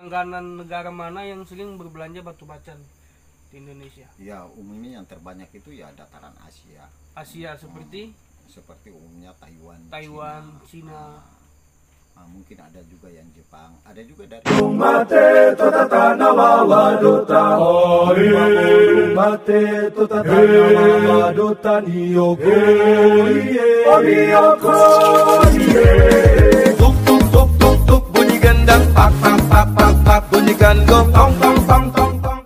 Langganan negara mana yang sering berbelanja batu bacan di Indonesia? Ya, umumnya yang terbanyak itu ya dataran Asia. Asia seperti Seperti umumnya Taiwan, Cina. Mungkin ada juga yang Jepang, ada juga dari bunyi gendang pak pak pak pak pak, bunyikan gong tong tong tong tong tong.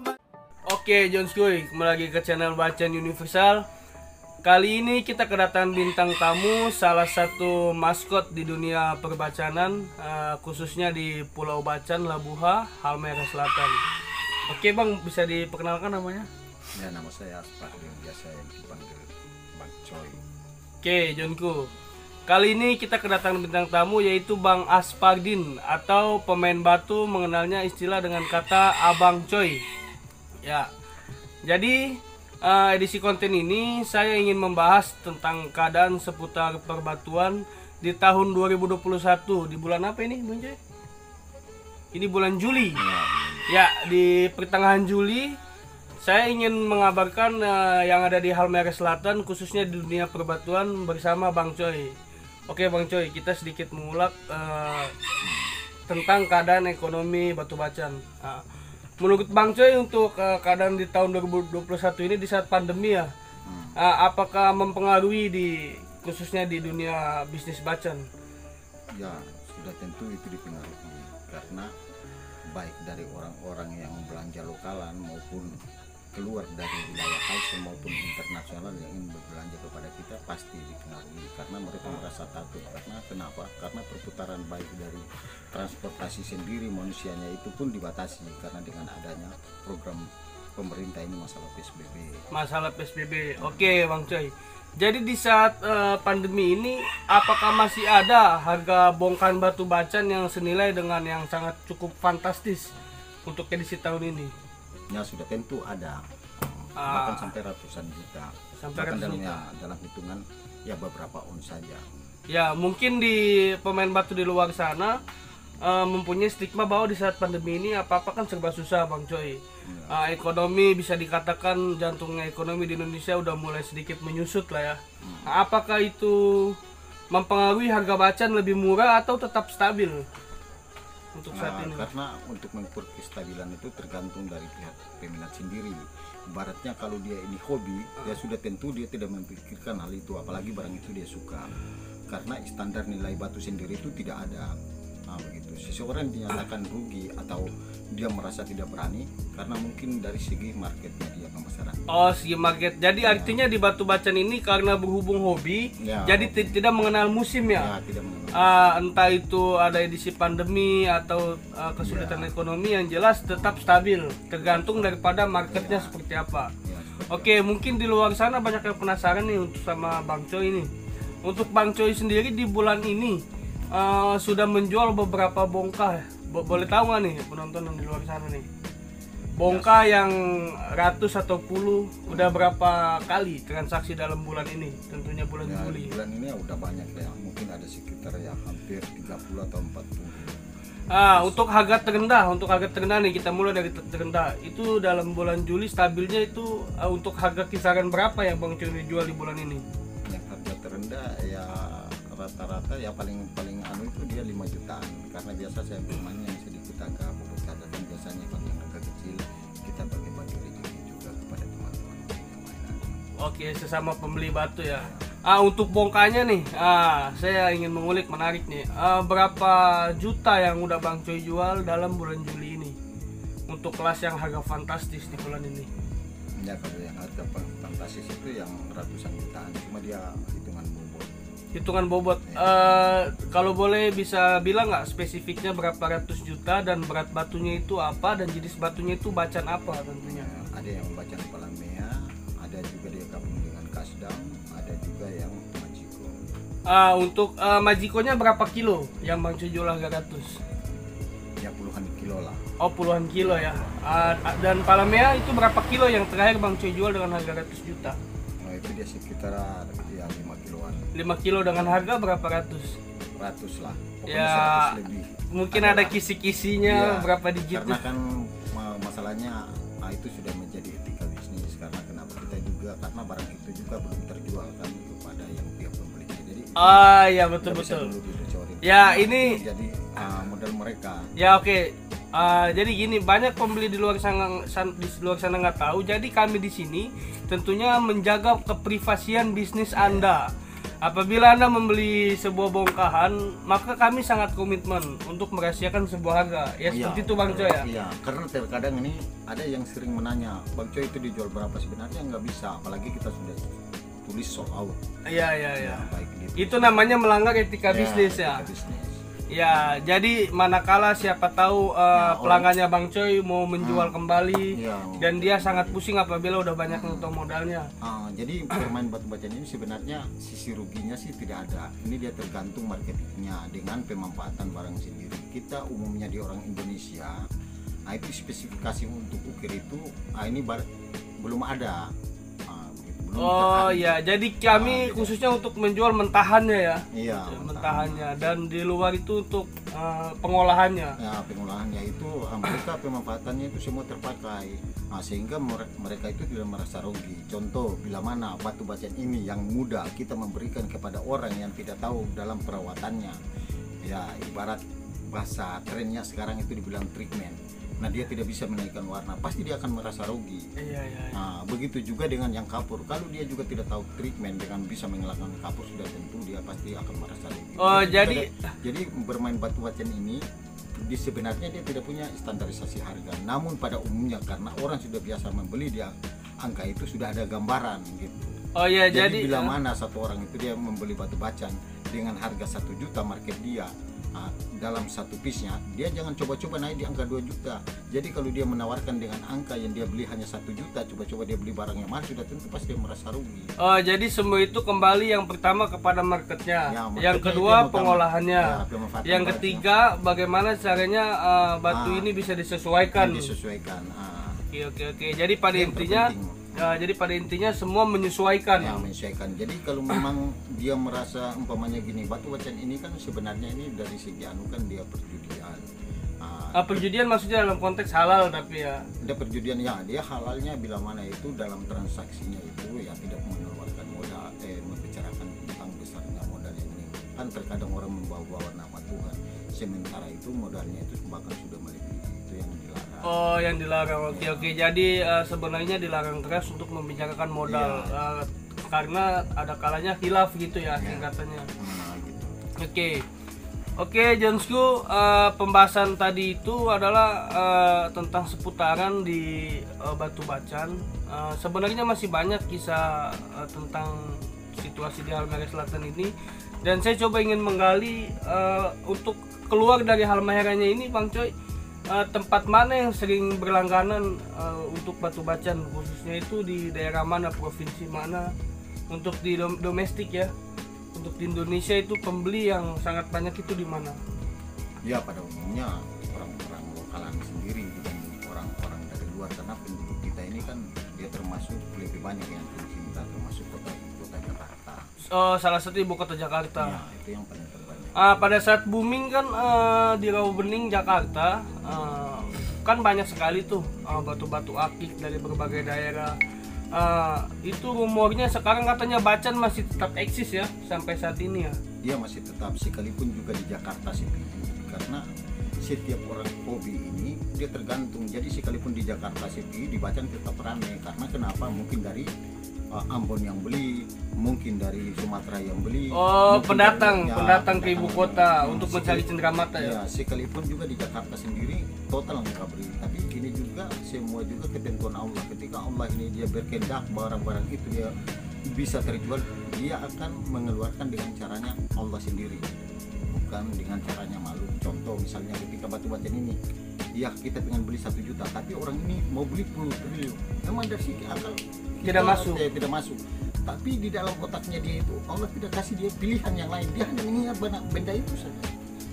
Oke, John Skuy, kembali lagi ke channel Bacan Universal. Kali ini kita kedatangan bintang tamu, salah satu maskot di dunia perbacanan, khususnya di Pulau Bacan, Labuha, Halmahera Selatan. Oke Bang, bisa diperkenalkan namanya? Ya, nama saya Aspardi, biasa yang dipanggil Bang Coy. Oke, Johnku. Kali ini kita kedatangan bintang tamu yaitu Bang Aspardin, atau pemain batu mengenalnya istilah dengan kata Abang Coy. Ya. Jadi edisi konten ini saya ingin membahas tentang keadaan seputar perbatuan di tahun 2021. Di bulan apa ini, Bang Coy? Ini bulan Juli. Ya, di pertengahan Juli saya ingin mengabarkan yang ada di Halmahera Selatan, khususnya di dunia perbatuan bersama Bang Coy. Oke Bang Coy, kita sedikit mengulas tentang keadaan ekonomi batu bacan. Menurut Bang Coy, untuk keadaan di tahun 2021 ini di saat pandemi ya, apakah mempengaruhi khususnya di dunia bisnis bacan? Ya, sudah tentu itu dipengaruhi karena baik dari orang-orang yang belanja lokalan maupun keluar dari wilayah Kalsel maupun internasional yang ingin berbelanja kepada kita pasti dipengaruhi karena mereka merasa takut. Karena kenapa? Karena perputaran baik dari transportasi sendiri manusianya itu pun dibatasi karena dengan adanya program pemerintah ini masalah PSBB. Masalah PSBB. Oke Bang Coy. Jadi di saat pandemi ini apakah masih ada harga bongkahan batu bacan yang senilai dengan yang sangat cukup fantastis untuk edisi tahun ini? Ya, sudah tentu ada, bahkan sampai ratusan juta. Sampai ratusan juta. Dalam hitungan ya beberapa on saja. Ya, mungkin di pemain batu di luar sana mempunyai stigma bahwa di saat pandemi ini apa-apa kan serba susah Bang Coy. Ekonomi bisa dikatakan jantungnya ekonomi di Indonesia udah mulai sedikit menyusut lah ya. Apakah itu mempengaruhi harga bacan lebih murah atau tetap stabil untuk saat ini? Karena untuk mengukur kestabilan itu tergantung dari pihak peminat sendiri. Ibaratnya kalau dia ini hobi, ya sudah tentu dia tidak memikirkan hal itu, apalagi barang itu dia suka. Karena standar nilai batu sendiri itu tidak ada. Begitu. Seseorang dinyatakan rugi atau dia merasa tidak berani karena mungkin dari segi marketnya dia ke masyarakat. Oh, segi market. Jadi artinya di batu bacan ini karena berhubung hobi, jadi tidak mengenal musim ya. Tidak mengenal. Entah itu ada edisi pandemi atau kesulitan ekonomi, yang jelas tetap stabil, tergantung daripada marketnya seperti apa. Oke, mungkin di luar sana banyak yang penasaran nih untuk sama Bang Coy ini. Untuk Bang Coy sendiri di bulan ini sudah menjual beberapa bongkah. Boleh tahu nggak nih penonton yang di luar sana nih, bongkah yang ratus atau puluh udah berapa kali transaksi dalam bulan ini, tentunya bulan Juli. Bulan ini udah banyak ya, mungkin ada sekitar ya hampir 30 atau 40. Untuk harga terendah nih, kita mulai dari terendah. Itu dalam bulan Juli stabilnya itu untuk harga kisaran berapa yang Bang Coy dijual di bulan ini? Yang harga terendah ya rata-rata ya paling anu itu dia 5 jutaan karena biasa saya belinya yang sedikit agak bobot dan biasanya kalau yang agak kecil kita bagi-bagi rezeki juga kepada teman-teman yang mainan. Oke, sesama pembeli batu ya. Untuk bongkahnya nih, saya ingin mengulik, menarik nih. Berapa juta yang udah Bang Coy jual dalam bulan Juli ini untuk kelas yang harga fantastis di bulan ini? Ya, kalau yang harga fantastis itu yang ratusan jutaan, cuma dia hitungan bobot. Kalau boleh bisa bilang nggak spesifiknya berapa ratus juta dan berat batunya itu apa dan jenis batunya itu bacan apa tentunya? Ada yang bacan Palamea, ada juga dia gabung dengan Kasdam, ada juga yang Majiko. Untuk Majikonya berapa kilo yang Bang Coy jual harga ratus? Ya puluhan kilo lah. Oh, puluhan kilo ya. Dan Palamea itu berapa kilo yang terakhir Bang Coy jual dengan harga ratus juta? Itu dia sekitar ya 5 kiloan. 5 kilo dengan harga berapa ratus? Ratus lah. pokoknya Ya, 100 lebih. mungkin Adalah. ada kisi-kisinya Iya, berapa digit. karena kan masalahnya itu sudah menjadi etika bisnis, karena kenapa kita juga, karena barang itu juga belum terjual kan kepada yang pihak pembelinya, jadi Ah ya, kita betul bisa betul. dulu dibocorin. Ya, Nah, ini- itu jadi modal mereka. Ya oke. Jadi gini, banyak pembeli di luar sana nggak tahu. Jadi kami di sini tentunya menjaga keprivasian bisnis Anda. Apabila Anda membeli sebuah bongkahan, maka kami sangat komitmen untuk merahasiakan sebuah harga. Ya seperti itu Bang Coy ya. Iya, karena terkadang ini ada yang sering menanya, Bang Coy itu dijual berapa, sebenarnya nggak bisa, apalagi kita sudah tulis sold out. Iya iya iya. Baik gitu. Itu namanya melanggar etika bisnis ya. etika bisnis. Ya, jadi manakala siapa tahu pelanggannya Bang Coy mau menjual kembali Iya. dan dia sangat pusing apabila udah banyak nutang modalnya. Jadi bermain batu bacaan ini sebenarnya sisi ruginya sih tidak ada. Ini dia tergantung marketingnya dengan pemanfaatan barang sendiri. Kita umumnya di orang Indonesia, itu spesifikasi untuk ukir itu ini belum ada. Belum Oh terkait. ya, jadi kami khususnya untuk menjual mentahannya ya. Iya, Mentahannya, dan di luar itu untuk pengolahannya. ya pengolahannya itu mereka pemanfaatannya itu semua terpakai. Sehingga mereka itu tidak merasa rugi. Contoh, bila mana batu bacaan ini yang mudah kita memberikan kepada orang yang tidak tahu dalam perawatannya, ya ibarat bahasa kerennya sekarang itu dibilang treatment. Nah, dia tidak bisa menaikkan warna, pasti dia akan merasa rugi. Iya iya. Nah, begitu juga dengan yang kapur. Kalau dia juga tidak tahu treatment dengan bisa menghilangkan kapur, sudah tentu dia pasti akan merasa rugi. Oh, Begitu jadi- juga jadi bermain batu bacaan ini sebenarnya dia tidak punya standarisasi harga. Namun pada umumnya karena orang sudah biasa membeli, dia angka itu sudah ada gambaran gitu. Oh ya, Jadi, jadi bila mana satu orang itu dia membeli batu bacaan dengan harga 1 juta market dia, dalam satu piece-nya, dia jangan coba-coba naik di angka 2 juta. Jadi kalau dia menawarkan dengan angka yang dia beli hanya 1 juta, coba-coba dia beli barang yang mahal, sudah tentu pasti dia merasa rugi. Oh, jadi semua itu kembali yang pertama kepada marketnya, Ya, marketnya yang itu kedua yang utama. pengolahannya, Ya, pemanfaatan yang barangnya. ketiga bagaimana caranya batu ini bisa disesuaikan. Disesuaikan. Oke. Jadi pada Yang intinya, terpenting. semua menyesuaikan. Ya, menyesuaikan. Jadi kalau memang dia merasa umpamanya gini, batu bacaan ini kan sebenarnya ini dari segi kan dia perjudian. Perjudian maksudnya dalam konteks halal tapi ya. Ada perjudian, ya dia halalnya bila mana itu dalam transaksinya itu ya tidak mengeluarkan modal, membicarakan tentang besarnya modal yang ini. Kan terkadang orang membawa-bawa nama Tuhan, sementara itu modalnya itu bahkan sudah melebihi, itu yang dilarang. Oh, yang dilarang. Oke. Jadi sebenarnya dilarang keras untuk membicarakan modal karena ada kalanya khilaf gitu ya singkatannya. Gitu. Oke, Jonsku, pembahasan tadi itu adalah tentang seputaran di batu bacaan. Sebenarnya masih banyak kisah tentang situasi di Halmahera Selatan ini, dan saya coba ingin menggali untuk keluar dari Halmaheranya ini, Bang Coy. Tempat mana yang sering berlangganan untuk batu bacaan, khususnya itu di daerah mana, provinsi mana, untuk di domestik ya? Untuk di Indonesia itu pembeli yang sangat banyak itu di mana? Ya pada umumnya orang-orang lokalan sendiri, bukan orang-orang dari luar, karena penduduk kita ini kan dia termasuk lebih banyak yang pencinta, termasuk kota Jakarta. Oh, salah satu ibu kota Jakarta. Ya, itu yang paling terbanyak. Pada saat booming kan di Rawabening Jakarta kan banyak sekali tuh batu-batu akik dari berbagai daerah. Itu rumornya sekarang katanya bacaan masih tetap eksis ya sampai saat ini ya. Dia masih tetap, sekalipun juga di Jakarta sih, karena setiap orang hobi ini dia tergantung. Jadi sekalipun di Jakarta City dibacaan tetap ramai, karena kenapa? Mungkin dari Ambon yang beli, mungkin dari Sumatera yang beli. Oh, mungkin pendatang ke ibu kota yang- untuk mencari cenderamata ya. Ya, sekalipun juga di Jakarta sendiri total nggak beli, tapi ini juga semua juga ketentuan Allah. Ketika Allah ini dia berkehendak barang-barang itu dia bisa terjual, dia akan mengeluarkan dengan caranya Allah sendiri, bukan dengan caranya malu. Contoh misalnya ketika batu bacaan ini, ya kita pengen beli 1 juta, tapi orang ini mau beli 10 triliun, memang dari segi akal Tidak masuk. tidak masuk. Tapi di dalam otaknya dia itu Allah tidak kasih dia pilihan yang lain, dia hanya mengingat benda itu saja.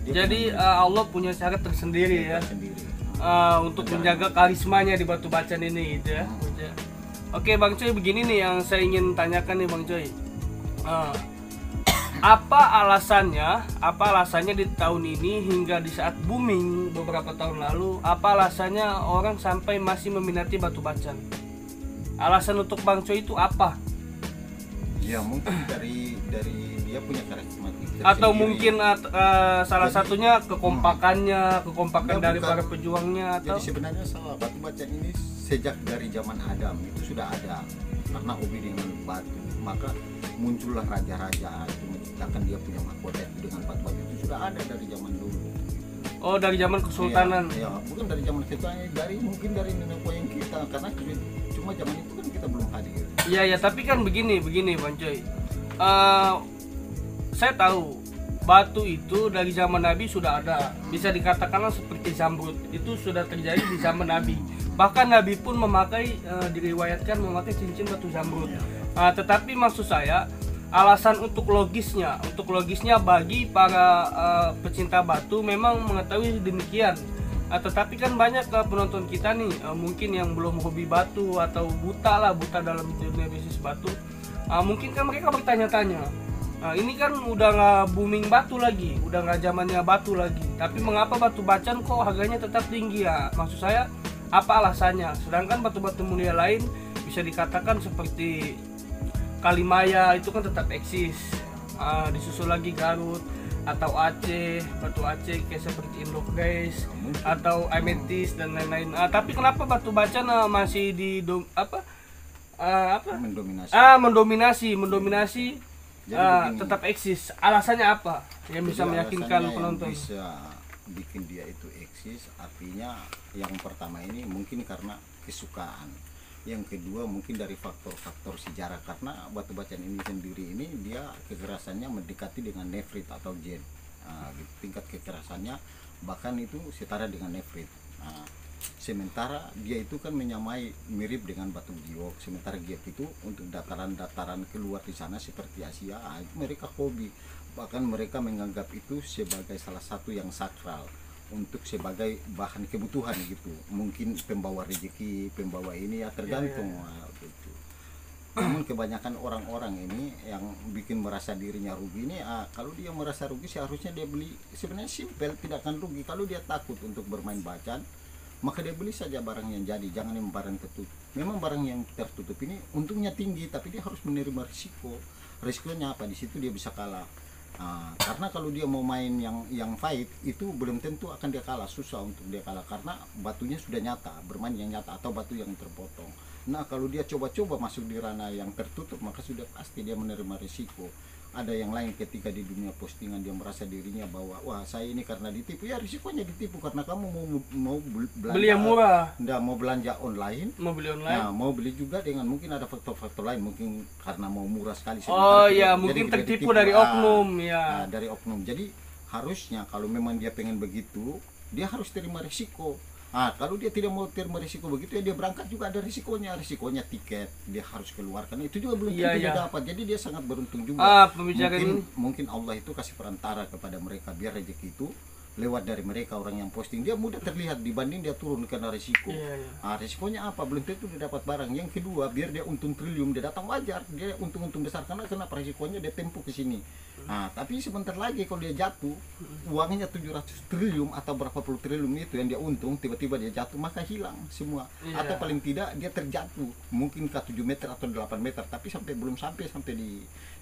Dia Jadi Allah punya cara tersendiri ya sendiri. untuk menjaga karismanya di batu bacaan ini gitu ya. Oke Bang Coy, begini nih yang saya ingin tanyakan nih Bang Coy. Apa alasannya di tahun ini hingga di saat booming beberapa tahun lalu, apa alasannya orang sampai masih meminati batu bacan? Alasan untuk Bang Choi itu apa? Ya mungkin dari dia punya karakteristik Atau tersendiri. mungkin salah satunya kekompakan dari bukan. para pejuangnya, atau Jadi sebenarnya salah, batu bacan ini sejak dari zaman Adam itu sudah ada. Karena hobi dengan batu, maka muncullah raja-raja itu menciptakan dia punya mahkota itu dengan batu-batu, itu sudah ada dari zaman dulu. oh dari zaman kesultanan. Ya, bukan dari zaman kita, mungkin dari nenek moyang kita, karena cuma zaman itu kan kita belum hadir. Iya ya, tapi kan begini Bang Choi. Saya tahu batu itu dari zaman Nabi sudah ada. Bisa dikatakanlah seperti zamrud itu sudah terjadi di zaman Nabi. Bahkan Nabi pun diriwayatkan memakai cincin batu zamrud. Tetapi maksud saya alasan untuk logisnya bagi para pecinta batu memang mengetahui demikian. Tetapi kan banyak penonton kita nih mungkin yang belum hobi batu atau buta dalam dunia bisnis batu. Mungkin kan mereka bertanya-tanya, ini kan udah nggak booming batu lagi, udah nggak zamannya batu lagi, tapi mengapa batu bacan kok harganya tetap tinggi ya? Maksud saya apa alasannya? Sedangkan batu-batu mulia lain bisa dikatakan seperti Kalimaya itu kan tetap eksis, disusul lagi Garut atau Aceh, batu Aceh kayak seperti Indok guys, atau ametis dan lain-lain. Tapi kenapa batu bacan masih mendominasi Jadi tetap eksis? Alasannya apa yang bisa Jadi meyakinkan alasannya penonton? yang bisa bikin dia itu eksis, artinya yang pertama ini mungkin karena kesukaan, yang kedua mungkin dari faktor-faktor sejarah, karena batu bacan ini sendiri ini dia kekerasannya mendekati dengan nefrit atau jen. Tingkat kekerasannya bahkan itu setara dengan nefrit. Sementara dia itu kan menyamai mirip dengan batu giok. Sementara giok itu untuk dataran-dataran keluar di sana seperti Asia, mereka hobi, bahkan mereka menganggap itu sebagai salah satu yang sakral untuk sebagai bahan kebutuhan gitu, mungkin pembawa rezeki, pembawa ini ya tergantung. Gitu. Namun kebanyakan orang-orang ini yang bikin merasa dirinya rugi ini, kalau dia merasa rugi seharusnya dia beli, sebenarnya simpel, tidak akan rugi. Kalau dia takut untuk bermain bacan, maka dia beli saja barang yang jadi, jangan yang barang tertutup. Memang barang yang tertutup ini untungnya tinggi, tapi dia harus menerima risiko. Risikonya apa? Di situ dia bisa kalah. Karena kalau dia mau main yang fight itu belum tentu akan dia kalah, susah untuk dia kalah karena batunya sudah nyata, bermain yang nyata atau batu yang terpotong. Nah kalau dia coba-coba masuk di ranah yang tertutup, maka sudah pasti dia menerima risiko. Ada yang lain ketika di dunia postingan dia merasa dirinya bahwa wah saya ini karena ditipu, ya risikonya ditipu karena kamu mau belanja, Beli yang murah, mau belanja online, mau beli online. nah mau beli juga dengan mungkin ada faktor-faktor lain, mungkin karena mau murah sekali. Oh ya, jadi mungkin dia tertipu ditipu. dari oknum ya. Dari oknum. Jadi harusnya kalau memang dia pengen begitu, dia harus terima risiko. Kalau dia tidak mau terima risiko begitu, ya dia berangkat juga ada risikonya tiket dia harus keluarkan, itu juga belum tentu dia dapat. Jadi dia sangat beruntung juga. Mungkin Allah itu kasih perantara kepada mereka biar rezeki itu lewat dari mereka, orang yang posting dia mudah terlihat dibanding dia turun karena risiko. Risikonya apa? Belum tentu dia dapat barang. Yang kedua, biar dia untung triliun, dia datang wajar, dia untung besar karena kenapa? Risikonya dia tempuh ke sini. Tapi sebentar lagi kalau dia jatuh, uangnya 700 triliun atau berapa puluh triliun itu yang dia untung, tiba-tiba dia jatuh, maka hilang semua. Atau paling tidak dia terjatuh, mungkin ke 7 meter atau 8 meter, tapi belum sampai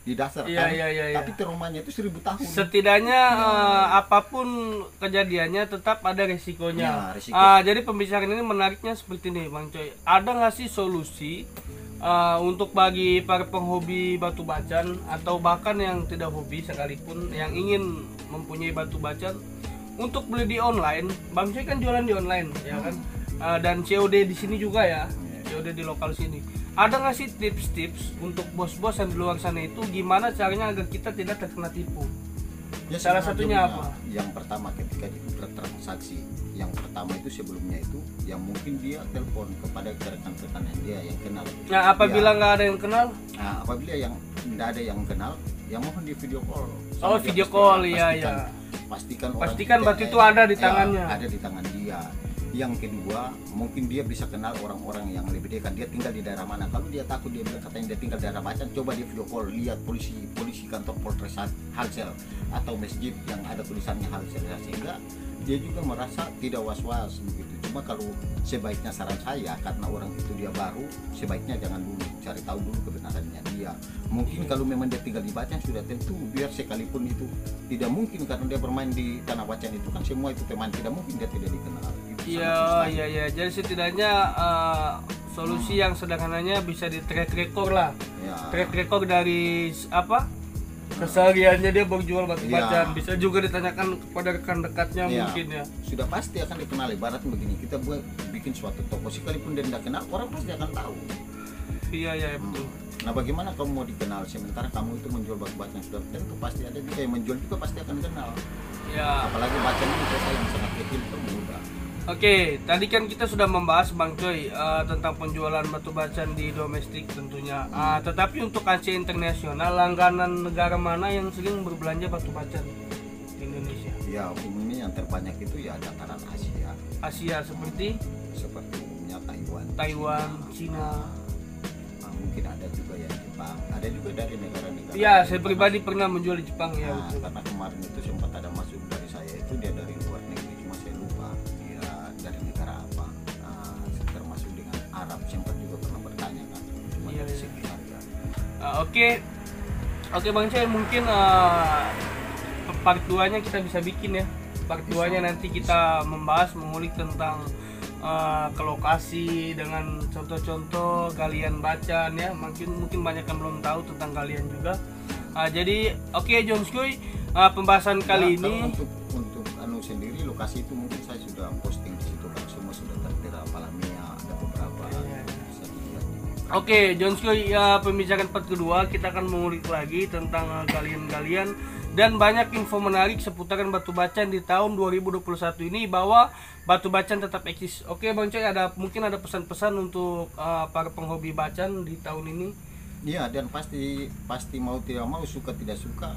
di dasar. Tapi traumanya itu 1000 tahun. Setidaknya apapun kejadiannya tetap ada resikonya. Jadi pembicaraan ini menariknya seperti ini, Bang Choi. Ada nggak sih solusi untuk bagi para penghobi batu bacan atau bahkan yang tidak hobi sekalipun yang ingin mempunyai batu bacan untuk beli di online? Bang Choi kan jualan di online, ya kan? Dan COD di sini juga ya, COD di lokal sini. Ada nggak sih tips-tips untuk bos-bos yang di luar sana itu gimana caranya agar kita tidak terkena tipu? Ya, salah satunya apa? Yang pertama ketika bertransaksi, yang pertama itu sebelumnya itu yang mungkin dia telepon kepada rekan-rekan dia yang kenal. Nah, apabila nggak ada yang kenal? Apabila yang tidak ada yang kenal, yang mohon di video call. Video call, iya. Pastikan batu itu ada di tangannya. Ada di tangan dia. Yang kedua, mungkin dia bisa kenal orang-orang yang lebih dekat. Dia tinggal di daerah mana? Kalau dia takut, dia bilang katanya dia tinggal di daerah Bacan, coba dia video call, lihat polisi kantor Polres Halsel atau masjid yang ada tulisannya Halsel, sehingga dia juga merasa tidak was-was begitu. Cuma kalau sebaiknya saran saya, karena orang itu dia baru, sebaiknya jangan dulu cari tahu dulu kebenarannya dia. Mungkin kalau memang dia tinggal di Bacan, sudah tentu biar sekalipun itu tidak mungkin, karena dia bermain di tanah Bacan itu kan semua itu teman, tidak mungkin dia tidak dikenal. Iya. Jadi setidaknya solusi yang sederhananya bisa di track record lah. Ya. Track record dari apa? Kesehariannya dia berjual batu bacan. Bisa juga ditanyakan kepada rekan dekatnya mungkin ya. Sudah pasti akan dikenal. Ibaratnya begini, kita bikin suatu toko, sekalipun dia tidak kenal, orang pasti akan tahu. Iya betul. Nah, bagaimana kamu mau dikenal sementara kamu itu menjual batu bacan? Sudah tentu pasti ada juga yang menjual juga pasti akan kenal. Ya. Apalagi bacan itu saya yang sangat kecil itu mudah. Oke, tadi kan kita sudah membahas Bang Coy tentang penjualan batu bacan di domestik tentunya. Tetapi untuk kancah internasional, langganan negara mana yang sering berbelanja batu bacan di Indonesia? Ya, umumnya yang terbanyak itu ya dataran Asia. Asia seperti umumnya Taiwan, Cina. Mungkin ada juga yang Jepang, ada juga dari negara-negara. Iya, saya pribadi pernah menjual di Jepang ya. Betul. Karena kemarin itu sempat ada masuk dari saya itu dia dari luar negeri, cuma saya lupa dia dari negara apa. Termasuk dengan Arab, sempat juga pernah bertanya kan. Cuma dari segi harga. Oke Bang Coy, mungkin part 2-nya kita bisa bikin ya. Part 2-nya nanti kita mengulik tentang ke lokasi dengan contoh-contoh galian bacan ya. Mungkin banyak yang belum tahu tentang galian juga. Jadi John Skoy, pembahasan kali ini untuk sendiri lokasi itu mungkin saya sudah posting di situ kan, semua sudah tertera Palamia, ada beberapa. John Skoy, pembicaraan part kedua kita akan mengulik lagi tentang galian-galian dan banyak info menarik seputaran batu bacan di tahun 2021 ini, bahwa batu bacan tetap eksis. Bang Coy, mungkin ada pesan-pesan untuk para penghobi bacan di tahun ini? Iya, dan pasti mau tidak mau, suka tidak suka,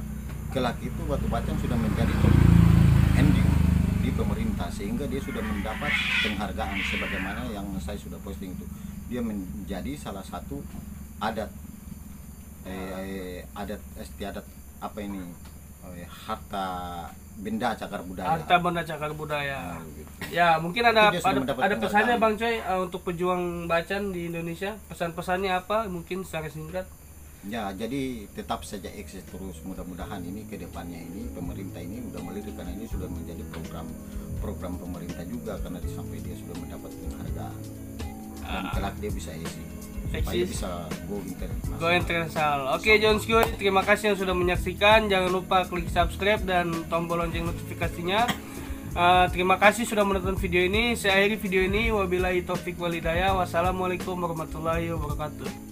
kelak itu batu bacan sudah menjadi top ending di pemerintah, sehingga dia sudah mendapat penghargaan sebagaimana yang saya sudah posting itu. Dia menjadi salah satu adat istiadat apa ini, harta benda cagar budaya. Gitu. Ya, mungkin ada pesannya Bang Coy untuk pejuang bacan di Indonesia. Pesan-pesannya apa? Mungkin secara singkat. Ya, jadi tetap saja eksis terus. Mudah-mudahan ini ke depannya ini pemerintah ini udah melirik, karena ini sudah menjadi program pemerintah juga, karena sampai dia sudah mendapat penghargaan. Dan kelak dia bisa supaya bisa go internasional. John Skoy, terima kasih yang sudah menyaksikan. Jangan lupa klik subscribe dan tombol lonceng notifikasinya. Terima kasih sudah menonton video ini. Saya akhiri video ini. Wabillahi taufik walhidayah. Wassalamualaikum warahmatullahi wabarakatuh.